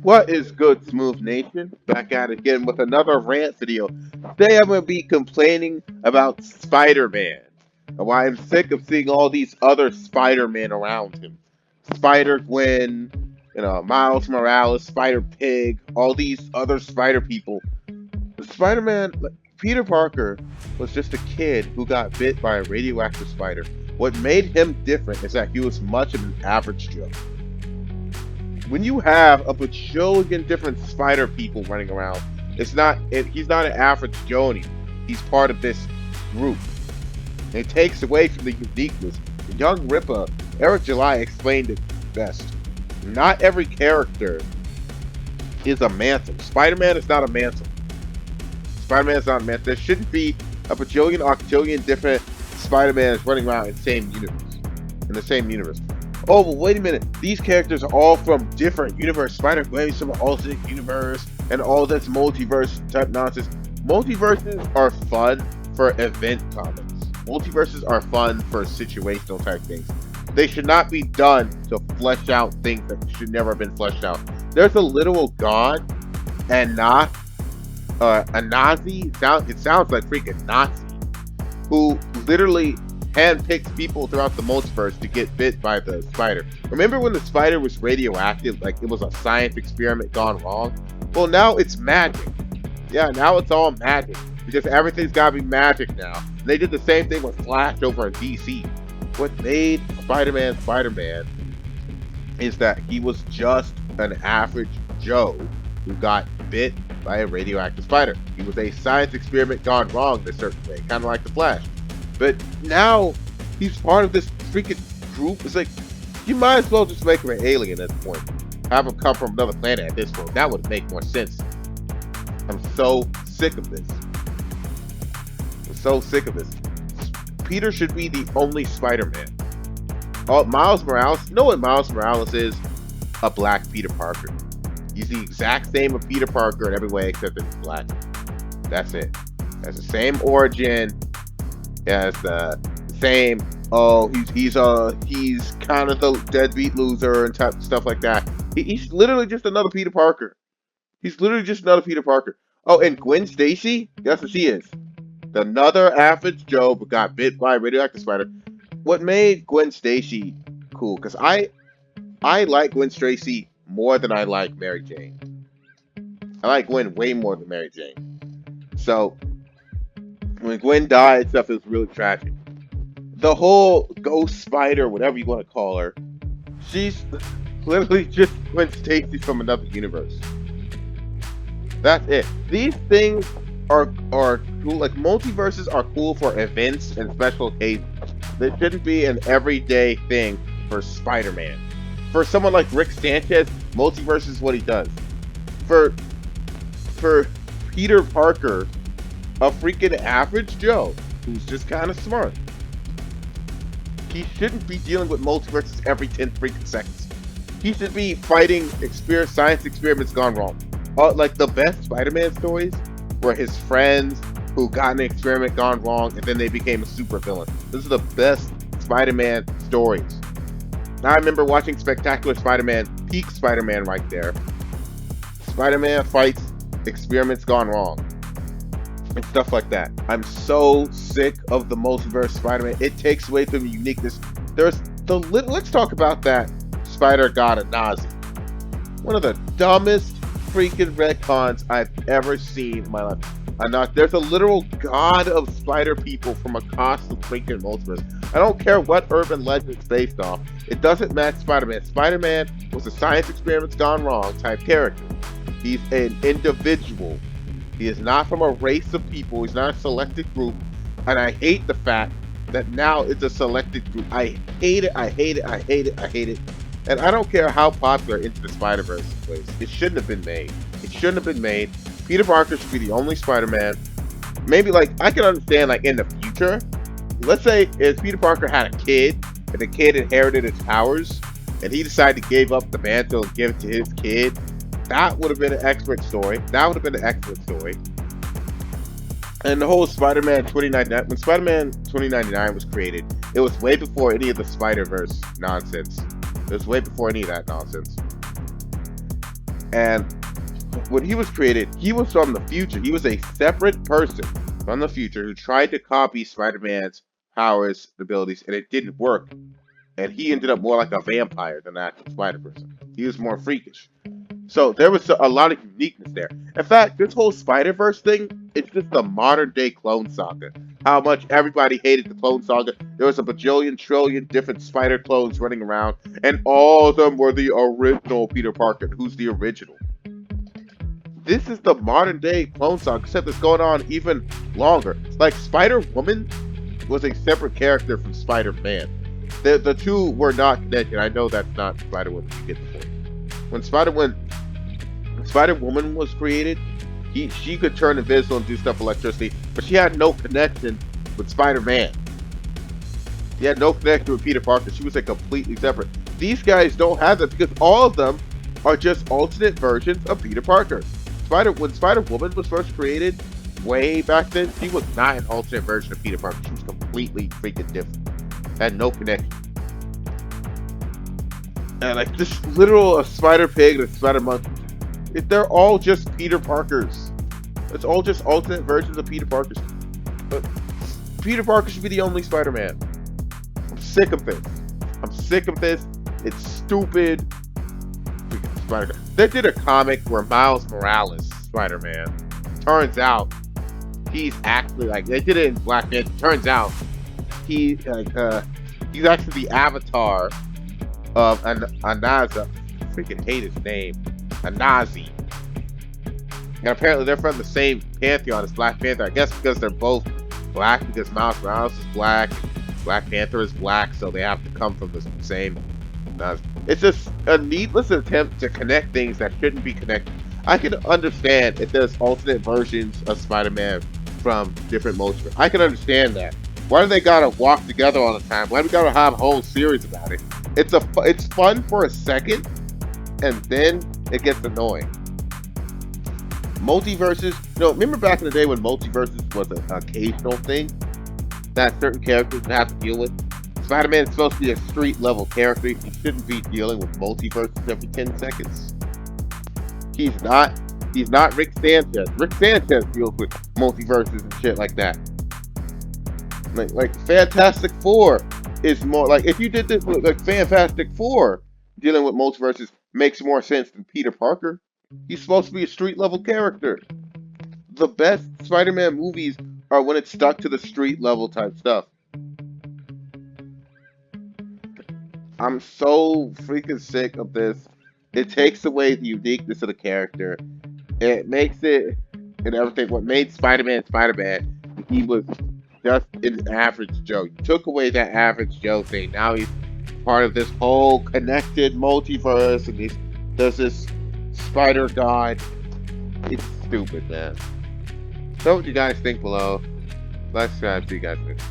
What is good, Smooth Nation? Back at it again with another rant video. Today I'm going to be complaining about Spider-Man and why I'm sick of seeing all these other Spider-Man around him. Spider-Gwen, Miles Morales, Spider-Pig, all these other Spider people. The Spider-Man, Peter Parker, was just a kid who got bit by a radioactive spider. What made him different is that he was much of an average Joe. When you have a bajillion different spider people running around, he's not an average Joe anymore. He's part of this group. And it takes away from the uniqueness. The young Ripper, Eric July explained it best. Not every character is a mantle. Spider-Man is not a mantle. Spider-Man is not a mantle. There shouldn't be a bajillion, octillion different Spider-Mans running around in the same universe. Oh, well, wait a minute. These characters are all from different universe. Spider-Gwen's from an alternate universe, and all this multiverse type nonsense. Multiverses are fun for event comics. Multiverses are fun for situational type things. They should not be done to flesh out things that should never have been fleshed out. There's a literal god, and not a Nazi. It sounds like freaking Nazi, who literally handpicks people throughout the multiverse to get bit by the spider. Remember when the spider was radioactive, like it was a science experiment gone wrong? Well, now it's magic. Yeah, now it's all magic. Because everything's gotta be magic now. And they did the same thing with Flash over in DC. What made Spider-Man Spider-Man is that he was just an average Joe who got bit by a radioactive spider. He was a science experiment gone wrong in a certain way, kind of like the Flash. But now he's part of this freaking group. It's like, you might as well just make him an alien at this point. Have him come from another planet at this point. That would make more sense. I'm so sick of this. Peter should be the only Spider-Man. Oh, Miles Morales. You know what Miles Morales is? A black Peter Parker. He's the exact same of Peter Parker in every way except that he's black. That's it. Has the same origin. As the same, he's kind of the deadbeat loser and type stuff like that. He's literally just another Peter Parker. Oh, and Gwen Stacy, guess what she is? Another average Joe but got bit by a radioactive spider. What made Gwen Stacy cool? Because I like Gwen Stacy more than I like Mary Jane. I like Gwen way more than Mary Jane. So when Gwen died, stuff was really tragic. The whole ghost spider, whatever you want to call her, she's literally just Gwen Stacy from another universe. That's it. These things are cool. Like, multiverses are cool for events and special occasions. They shouldn't be an everyday thing for Spider-Man. For someone like Rick Sanchez, multiverse is what he does. For Peter Parker, a freaking average Joe who's just kind of smart, he shouldn't be dealing with multiverses every 10 freaking seconds. He should be fighting science experiments gone wrong. Like the best Spider-Man stories were his friends who got an experiment gone wrong and then they became a super villain. Those are the best Spider-Man stories. I remember watching Spectacular Spider-Man, peak Spider-Man right there. Spider-Man fights experiments gone wrong. And stuff like that. I'm so sick of the multiverse Spider-Man. It takes away from the uniqueness. Let's talk about that Spider God of Nazi. One of the dumbest freaking retcons I've ever seen in my life. There's a literal god of spider people from across the freaking multiverse. I don't care what urban legend it's based off. It doesn't match Spider-Man. Spider-Man was a science experiments gone wrong type character. He's an individual. He is not from a race of people. He's not a selected group. And I hate the fact that now it's a selected group. I hate it. And I don't care how popular Into the Spider-Verse was. It shouldn't have been made. Peter Parker should be the only Spider-Man. Maybe, like, I can understand, like, in the future. Let's say if Peter Parker had a kid, and the kid inherited his powers, and he decided to give up the mantle and give it to his kid. That would have been an excellent story. And the whole Spider-Man 2099, when Spider-Man 2099 was created, it was way before any of the Spider-Verse nonsense. It was way before any of that nonsense. And when he was created, he was from the future. He was a separate person from the future who tried to copy Spider-Man's powers, abilities, and it didn't work. And he ended up more like a vampire than an actual spider person. He was more freakish. So there was a lot of uniqueness there. In fact, this whole Spider-Verse thing, it's just the modern day Clone Saga. How much everybody hated the Clone Saga. There was a bajillion trillion different spider clones running around, and all of them were the original Peter Parker. Who's the original? This is the modern day Clone Saga, except it's going on even longer. Like Spider-Woman was a separate character from Spider-Man. The two were not connected. I know that's not Spider-Woman. You get the point. When Spider-Woman was created, she could turn invisible and do stuff with electricity, but she had no connection with Spider-Man. She had no connection with Peter Parker. She was a completely separate. These guys don't have that because all of them are just alternate versions of Peter Parker. When Spider-Woman was first created, way back then, she was not an alternate version of Peter Parker. She was completely freaking different. Had no connection. And like this literal a spider pig and a spider monkey, they're all just Peter Parkers. It's all just alternate versions of Peter Parkers. But Peter Parker should be the only Spider-Man. I'm sick of this. I'm sick of this. It's stupid. Spider. They did a comic where Miles Morales, Spider-Man, turns out he's actually like they did it in Black Panther. Turns out he's actually the avatar of Anaza. I freaking hate his name. Anazi. And apparently they're from the same pantheon as Black Panther. I guess because they're both black, because Miles Morales is black, Black Panther is black, so they have to come from the same. It's just a needless attempt to connect things that shouldn't be connected. I can understand if there's alternate versions of Spider-Man from different multiverses. I can understand that. Why do they gotta walk together all the time? Why do we gotta have a whole series about it? It's fun for a second, and then it gets annoying. Multiverses, remember back in the day when multiverses was an occasional thing that certain characters would have to deal with? Spider-Man is supposed to be a street level character. He shouldn't be dealing with multiverses every 10 seconds. He's not Rick Sanchez. Rick Sanchez deals with multiverses and shit like that. Like Fantastic Four is more like if you did this with like Fantastic Four dealing with multiverses makes more sense than Peter Parker. He's supposed to be a street level character. The best Spider-Man movies are when it's stuck to the street level type stuff. I'm so freaking sick of this. It takes away the uniqueness of the character. It makes it and everything. What made Spider-Man Spider-Man, he was just an average Joe. You took away that average Joe thing. Now he's part of this whole connected multiverse, and there's this Spider God. It's stupid, man. So what do you guys think below? Let's see you guys later.